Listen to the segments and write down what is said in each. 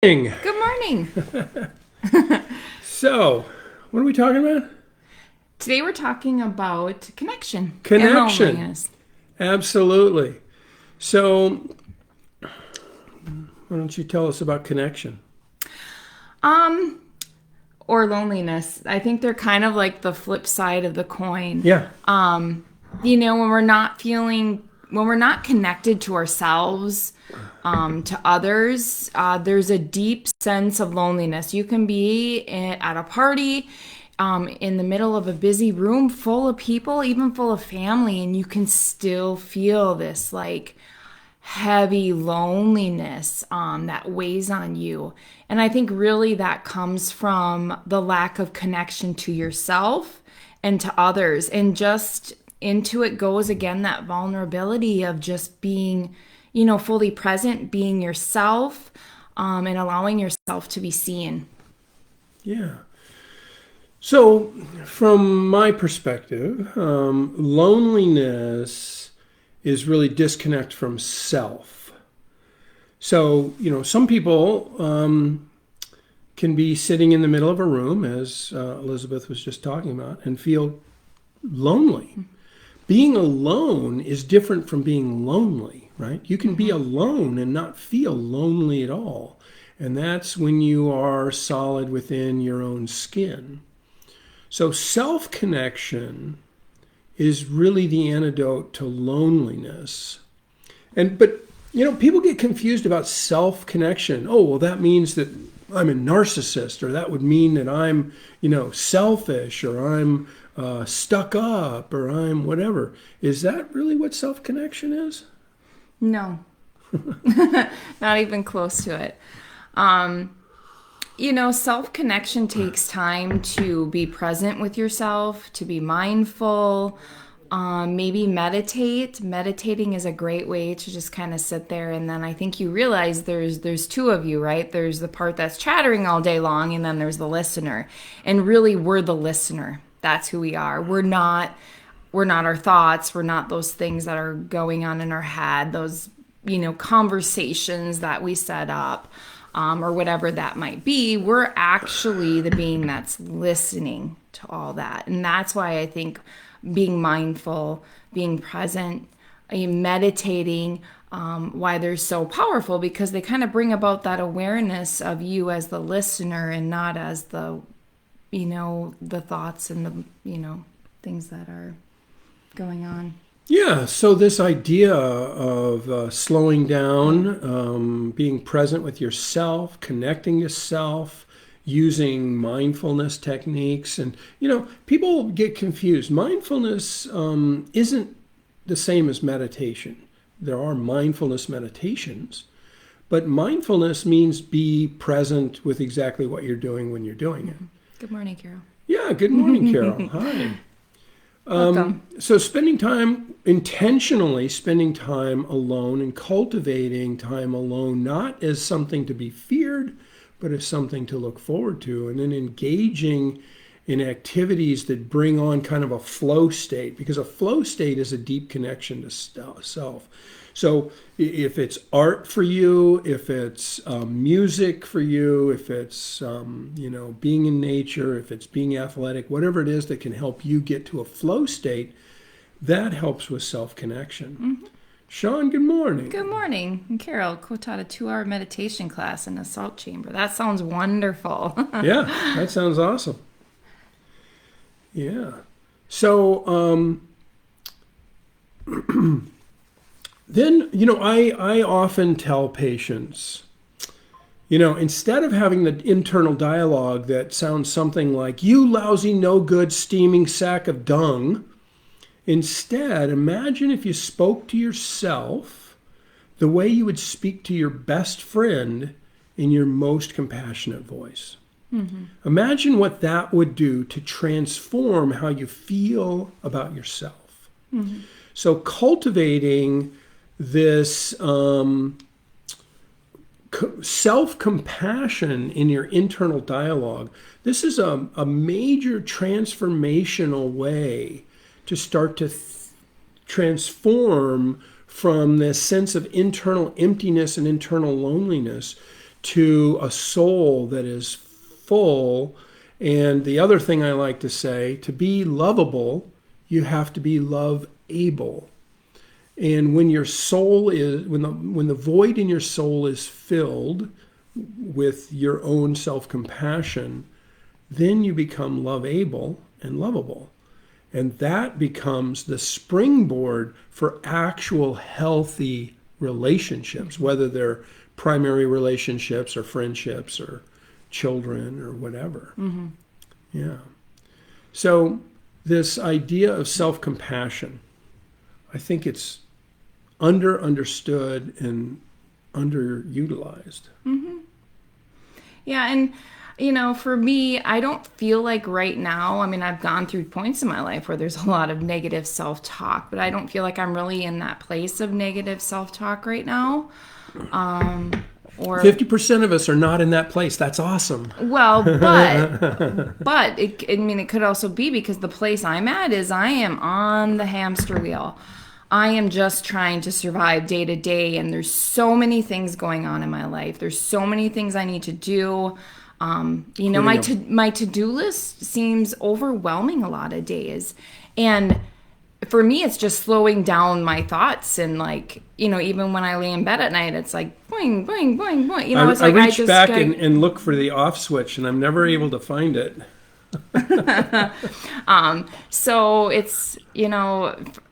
Good Good morning. So, what are we talking about? Today we're talking about connection and Connection. loneliness. Absolutely. So, why don't you tell us about connection? Um, or loneliness. I think they're kind of like the flip side of the coin. Yeah. When when we're not connected to ourselves, to others, there's a deep sense of loneliness. You can be at a party, in the middle of a busy room full of people, even full of family, and you can still feel this like heavy loneliness that weighs on you. And I think really that comes from the lack of connection to yourself and to others. And just into it goes again that vulnerability of just being, fully present, being yourself, and allowing yourself to be seen. Yeah. So, from my perspective, loneliness is really disconnect from self. So, some people can be sitting in the middle of a room, as Elizabeth was just talking about, and feel lonely. Being alone is different from being lonely, right? You can be alone and not feel lonely at all. And that's when you are solid within your own skin. So self connection is really the antidote to loneliness. But people get confused about self connection. Oh, well, that means that I'm a narcissist, or that would mean that I'm, selfish, or I'm stuck up, or I'm whatever. Is that really what self connection is? No, not even close to it. Self connection takes time to be present with yourself, to be mindful, maybe meditate. Meditating is a great way to just kind of sit there, and then I think you realize there's two of you, right? There's the part that's chattering all day long, and then there's the listener. And really, we're the listener. That's who we are. We're not our thoughts. We're not those things that are going on in our head. Those conversations that we set up. Or whatever that might be, we're actually the being that's listening to all that. And that's why I think being mindful, being present, meditating, why they're so powerful, because they kind of bring about that awareness of you as the listener and not as the thoughts and things that are going on. Yeah, so this idea of slowing down, being present with yourself, connecting yourself, using mindfulness techniques. And, people get confused. Mindfulness isn't the same as meditation. There are mindfulness meditations, but mindfulness means be present with exactly what you're doing when you're doing it. Good morning, Carol. Yeah, good morning, Carol. Hi. Welcome. So intentionally spending time alone and cultivating time alone, not as something to be feared, but as something to look forward to, and then engaging in activities that bring on kind of a flow state, because a flow state is a deep connection to self. So if it's art for you, if it's music for you, if it's being in nature, if it's being athletic, whatever it is that can help you get to a flow state, that helps with self-connection. Sean, good morning. Good morning. And Carol co-taught a 2-hour meditation class in a salt chamber. That sounds wonderful. Yeah, that sounds awesome. Yeah. So then, I often tell patients, instead of having the internal dialogue that sounds something like, you lousy, no good, steaming sack of dung, instead, imagine if you spoke to yourself the way you would speak to your best friend in your most compassionate voice. Imagine what that would do to transform how you feel about yourself. So cultivating this self-compassion in your internal dialogue, this is a major transformational way to start to transform from this sense of internal emptiness and internal loneliness to a soul that is full. And the other thing I like to say, to be lovable, you have to be love-able. And when your soul is, when the void in your soul is filled with your own self-compassion, then you become love-able and lovable. And that becomes the springboard for actual healthy relationships, whether they're primary relationships or friendships or children or whatever. Mm-hmm. Yeah. So this idea of self-compassion, I think it's understood and underutilized. Mm-hmm. Yeah, and for me, I don't feel like right now, I mean, I've gone through points in my life where there's a lot of negative self-talk, but I don't feel like I'm really in that place of negative self-talk right now. Or 50% of us are not in that place. That's awesome. Well, but it could also be because the place I'm at is I am on the hamster wheel. I am just trying to survive day to day, and there's so many things going on in my life. There's so many things I need to do. My to-do list seems overwhelming a lot of days. And for me, it's just slowing down my thoughts. And even when I lay in bed at night, it's like, boing, boing, boing, boing. It's I like reach back and look for the off switch, and I'm never able to find it. So it's,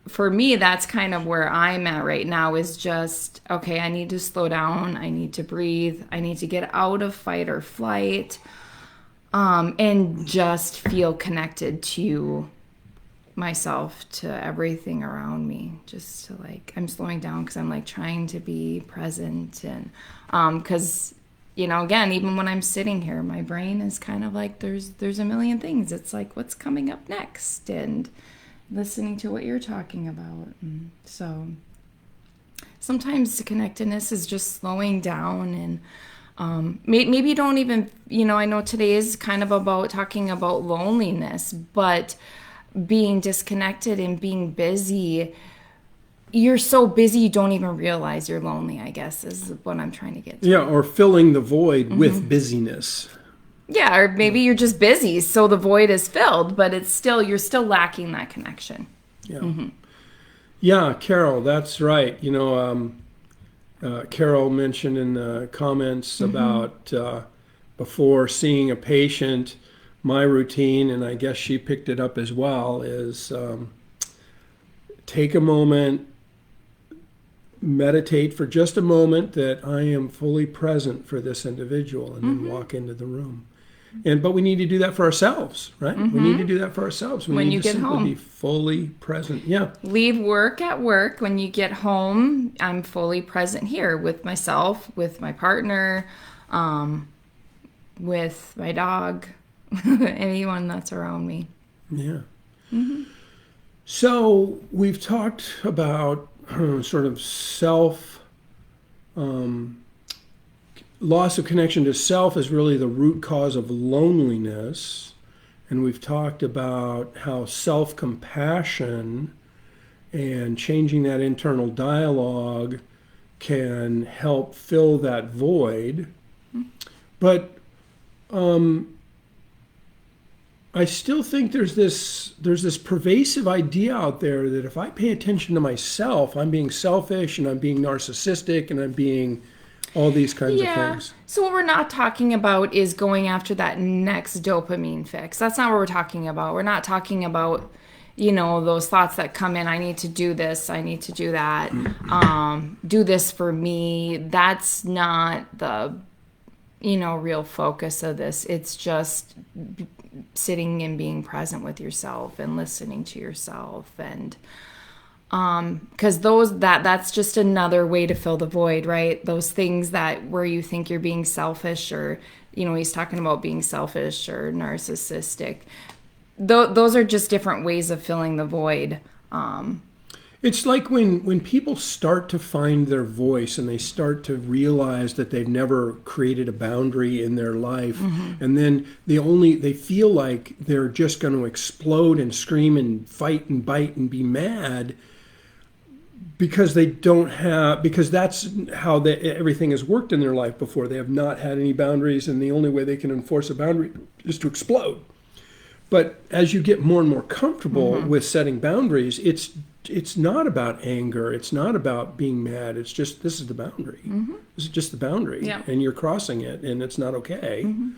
for me, that's kind of where I'm at right now is just, okay, I need to slow down. I need to breathe. I need to get out of fight or flight, and just feel connected to myself, to everything around me. Just to I'm slowing down because I'm trying to be present. And, because, again, even when I'm sitting here, my brain is kind of there's a million things. It's what's coming up next, and listening to what you're talking about. And so sometimes the connectedness is just slowing down, and maybe you don't even, I know today is kind of about talking about loneliness, but being disconnected and being busy, you're so busy you don't even realize you're lonely, I guess, is what I'm trying to get to. Yeah, or filling the void with busyness. Yeah, or maybe you're just busy, so the void is filled, but you're still lacking that connection. Yeah. Mm-hmm. Yeah, Carol, that's right. Carol mentioned in the comments about before seeing a patient, my routine, and I guess she picked it up as well, is take a moment, meditate for just a moment that I am fully present for this individual, and then walk into the room. But we need to do that for ourselves, right? We need to do that for ourselves. When you get home, be fully present. Yeah. Leave work at work. When you get home, I'm fully present here with myself, with my partner, with my dog, anyone that's around me. Yeah. Mm-hmm. So we've talked about sort of loss of connection to self is really the root cause of loneliness. And we've talked about how self-compassion and changing that internal dialogue can help fill that void. But I still think there's this pervasive idea out there that if I pay attention to myself, I'm being selfish and I'm being narcissistic and I'm being all these kinds of things. So what we're not talking about is going after that next dopamine fix. That's not what we're talking about. We're not talking about, those thoughts that come in. I need to do this. I need to do that. Do this for me. That's not the, real focus of this. It's just sitting and being present with yourself and listening to yourself, and because that's just another way to fill the void, right? Those things where you think you're being selfish, or he's talking about being selfish or narcissistic. Those are just different ways of filling the void. It's like when people start to find their voice and they start to realize that they've never created a boundary in their life, and then they feel like they're just going to explode and scream and fight and bite and be mad. because they don't have, because that's how everything has worked in their life before. They have not had any boundaries, and the only way they can enforce a boundary is to explode. But as you get more and more comfortable with setting boundaries, it's not about anger. It's not about being mad. It's just, this is the boundary. This is just the boundary. Yeah. And you're crossing it, and it's not okay. And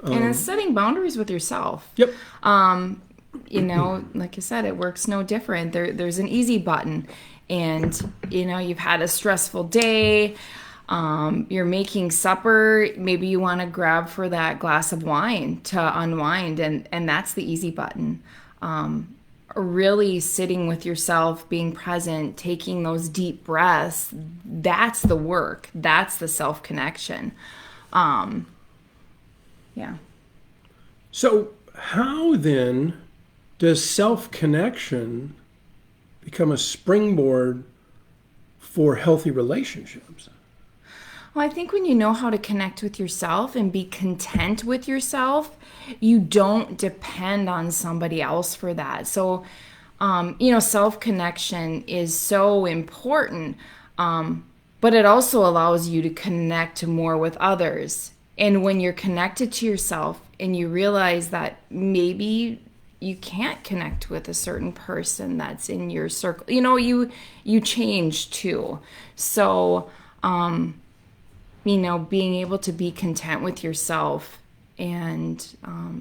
it's setting boundaries with yourself. Yep. You know, like I said, it works no different. There's an easy button. And, you know, you've had a stressful day. You're making supper. Maybe you want to grab for that glass of wine to unwind. And that's the easy button. Really sitting with yourself, being present, taking those deep breaths. That's the work. That's the self-connection. Yeah. So how then does self-connection become a springboard for healthy relationships? Well, I think when you know how to connect with yourself and be content with yourself, you don't depend on somebody else for that. So, you know, self-connection is so important, but it also allows you to connect more with others. And when you're connected to yourself and you realize that maybe you can't connect with a certain person that's in your circle, you know, you change too. So, you know, being able to be content with yourself and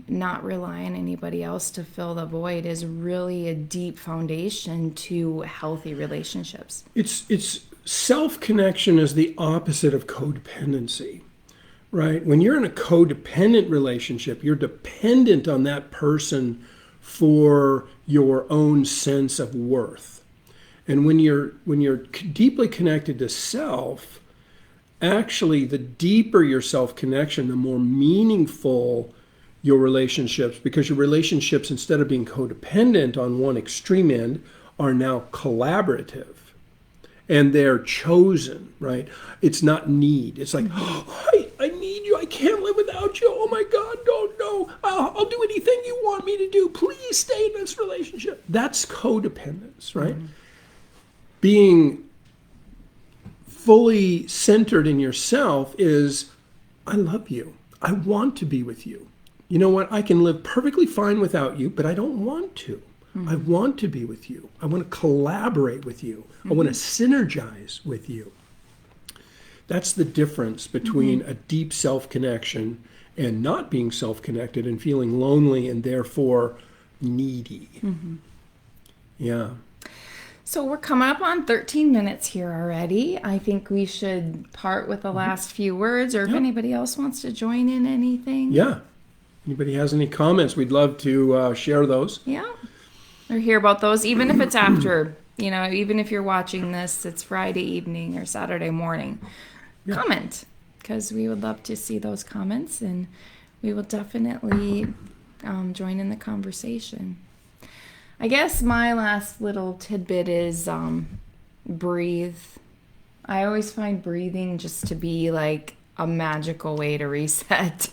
not rely on anybody else to fill the void is really a deep foundation to healthy relationships. It's self-connection is the opposite of codependency, right? When you're in a codependent relationship, you're dependent on that person for your own sense of worth. And when you're deeply connected to self, actually, the deeper your self-connection, the more meaningful your relationships, because your relationships, instead of being codependent on one extreme end, are now collaborative. And they're chosen, right? It's not need. It's like, oh, I need you. I can't live without you. Oh my God, no. I'll do anything you want me to do. Please stay in this relationship. That's codependence, right? Being fully centered in yourself is, I love you. I want to be with you. You know what? I can live perfectly fine without you, but I don't want to. I want to be with you. I want to collaborate with you. I want to synergize with you. That's the difference between a deep self-connection and not being self-connected and feeling lonely and therefore needy. Yeah. So we're coming up on 13 minutes here already. I think we should part with the last few words, or if anybody else wants to join in anything. Yeah. Anybody has any comments, we'd love to share those. Yeah. Or hear about those, even if it's after, you know, even if you're watching this, it's Friday evening or Saturday morning. Yeah. Comment, because we would love to see those comments, and we will definitely join in the conversation. I guess my last little tidbit is breathe. I always find breathing just to be like a magical way to reset.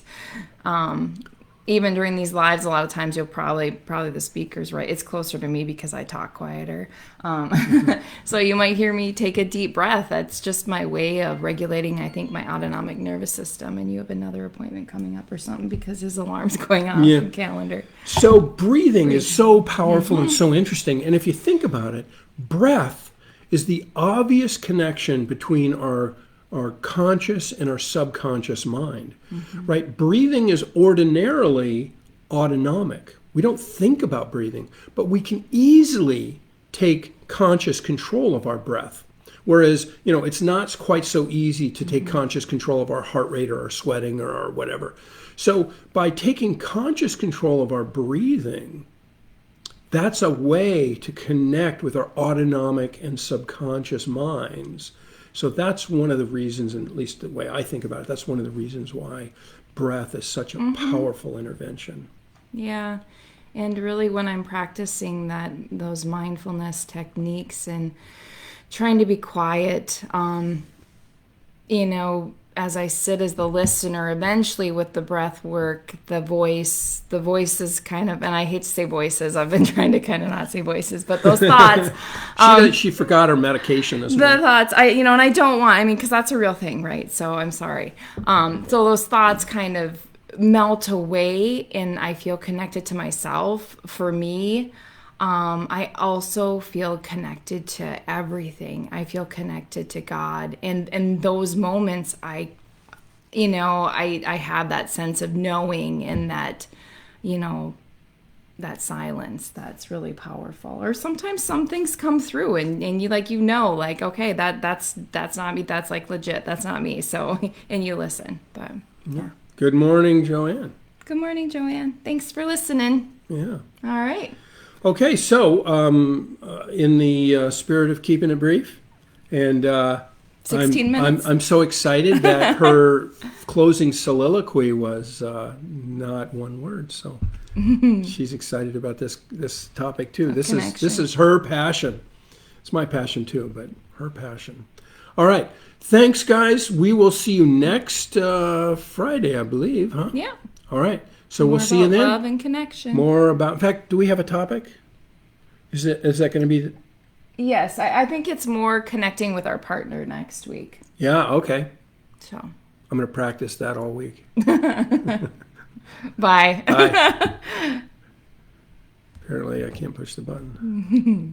Even during these lives, a lot of times you'll probably the speaker's right. It's closer to me because I talk quieter. So you might hear me take a deep breath. That's just my way of regulating, I think, my autonomic nervous system. And you have another appointment coming up or something because his alarm's going off in the calendar. So breathing is so powerful and so interesting. And if you think about it, breath is the obvious connection between our conscious and our subconscious mind, right? Breathing is ordinarily autonomic. We don't think about breathing, but we can easily take conscious control of our breath. Whereas, you know, it's not quite so easy to take conscious control of our heart rate or our sweating or our whatever. So by taking conscious control of our breathing, that's a way to connect with our autonomic and subconscious minds. So that's one of the reasons, and at least the way I think about it, that's one of the reasons why breath is such a powerful intervention. Yeah. And really when I'm practicing those mindfulness techniques and trying to be quiet, you know, as I sit as the listener, eventually with the breath work, the voices kind of, and I hate to say voices, I've been trying to kind of not say voices, but those thoughts, She forgot her medication this the morning. thoughts, and I don't want, because that's a real thing, right? So I'm sorry. So those thoughts kind of melt away and I feel connected to myself. For me, I also feel connected to everything. I feel connected to God. And in those moments, I have that sense of knowing and that, that silence that's really powerful. Or sometimes some things come through and you okay, that's not me. That's like legit. That's not me. So, and you listen. But yeah. Good morning, Joanne. Good morning, Joanne. Thanks for listening. Yeah. All right. Okay, so in the spirit of keeping it brief, and 16 minutes. I'm so excited that her closing soliloquy was not one word. So she's excited about this topic too. This is her passion. It's my passion too, but her passion. All right. Thanks, guys. We will see you next Friday, I believe, huh? Yeah. All right. So we'll see you then. Love and connection. More about. In fact, do we have a topic? Is that going to be? Yes, I think it's more connecting with our partner next week. Yeah. Okay. So I'm going to practice that all week. Bye. Bye. Apparently, I can't push the button.